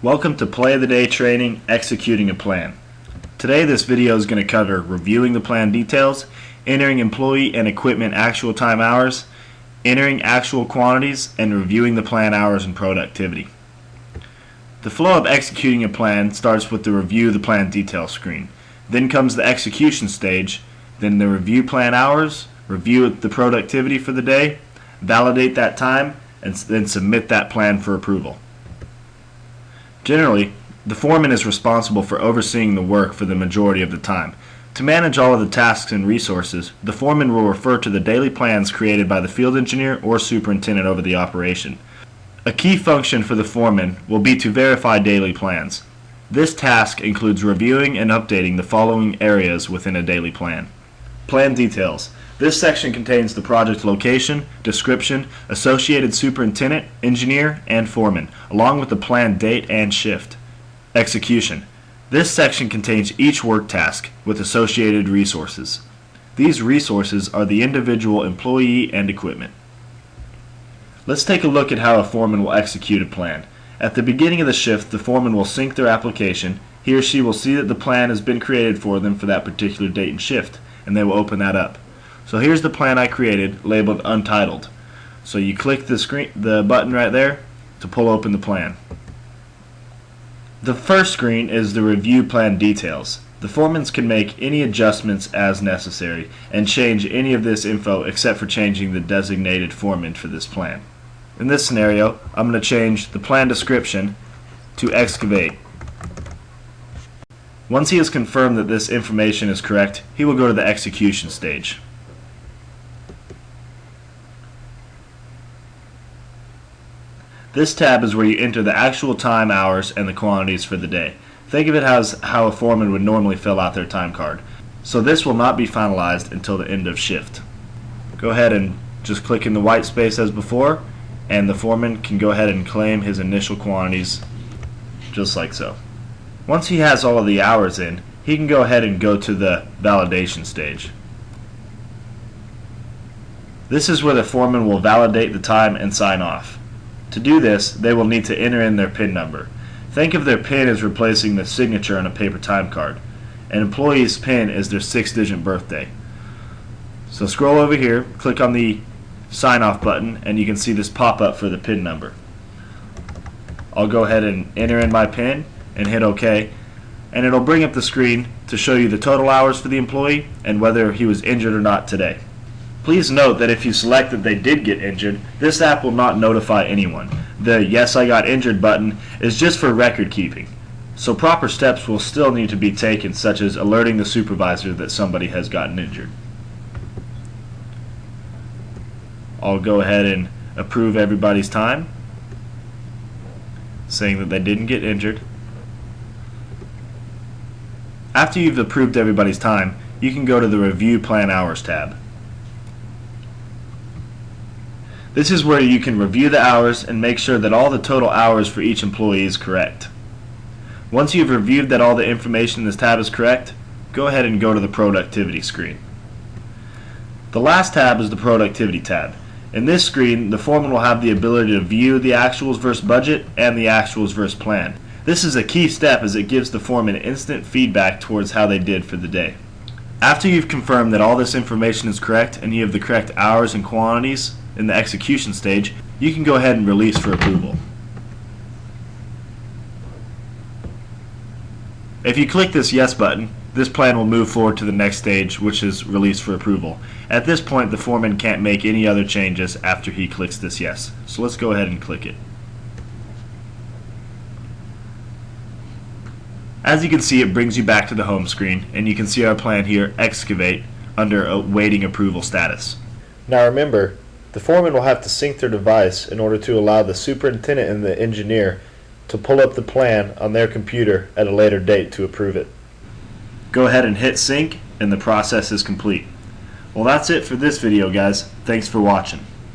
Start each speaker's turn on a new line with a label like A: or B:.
A: Welcome to Play of the Day Training, Executing a Plan. Today this video is going to cover reviewing the plan details, entering employee and equipment actual time hours, entering actual quantities, and reviewing the plan hours and productivity. The flow of executing a plan starts with the review the plan details screen. Then comes the execution stage, then the review plan hours, review the productivity for the day, validate that time, and then submit that plan for approval. Generally, the foreman is responsible for overseeing the work for the majority of the time. To manage all of the tasks and resources, the foreman will refer to the daily plans created by the field engineer or superintendent over the operation. A key function for the foreman will be to verify daily plans. This task includes reviewing and updating the following areas within a daily plan. Plan details. This section contains the project location, description, associated superintendent, engineer, and foreman, along with the plan date and shift. Execution. This section contains each work task with associated resources. These resources are the individual employee and equipment. Let's take a look at how a foreman will execute a plan. At the beginning of the shift, the foreman will sync their application. He or she will see that the plan has been created for them for that particular date and shift, and they will open that up. So here's the plan I created, labeled Untitled. So you click the button right there to pull open the plan. The first screen is the review plan details. The foremen can make any adjustments as necessary and change any of this info except for changing the designated foreman for this plan. In this scenario, I'm going to change the plan description to excavate. Once he has confirmed that this information is correct, he will go to the execution stage. This tab is where you enter the actual time, hours, and the quantities for the day. Think of it as how a foreman would normally fill out their time card. So this will not be finalized until the end of shift. Go ahead and just click in the white space as before, and the foreman can go ahead and claim his initial quantities just like so. Once he has all of the hours in, he can go ahead and go to the validation stage. This is where the foreman will validate the time and sign off. To do this, they will need to enter in their PIN number. Think of their PIN as replacing the signature on a paper time card. An employee's PIN is their 6-digit birthday. So scroll over here, click on the sign off button, and you can see this pop up for the PIN number. I'll go ahead and enter in my PIN and hit OK, and it'll bring up the screen to show you the total hours for the employee and whether he was injured or not today. Please note that if you select that they did get injured, this app will not notify anyone. The Yes I Got Injured button is just for record keeping. So proper steps will still need to be taken, such as alerting the supervisor that somebody has gotten injured. I'll go ahead and approve everybody's time, saying that they didn't get injured. After you've approved everybody's time, you can go to the Review Plan Hours tab. This is where you can review the hours and make sure that all the total hours for each employee is correct. Once you've reviewed that all the information in this tab is correct, go ahead and go to the productivity screen. The last tab is the productivity tab. In this screen, the foreman will have the ability to view the actuals versus budget and the actuals versus plan. This is a key step as it gives the foreman instant feedback towards how they did for the day. After you've confirmed that all this information is correct and you have the correct hours and quantities in the execution stage, you can go ahead and release for approval. If you click this Yes button, this plan will move forward to the next stage, which is release for approval. At this point, the foreman can't make any other changes after he clicks this Yes. So let's go ahead and click it. As you can see, it brings you back to the home screen, and you can see our plan here, Excavate, under awaiting approval status. Now remember, the foreman will have to sync their device in order to allow the superintendent and the engineer to pull up the plan on their computer at a later date to approve it. Go ahead and hit sync, and the process is complete. Well, that's it for this video, guys. Thanks for watching.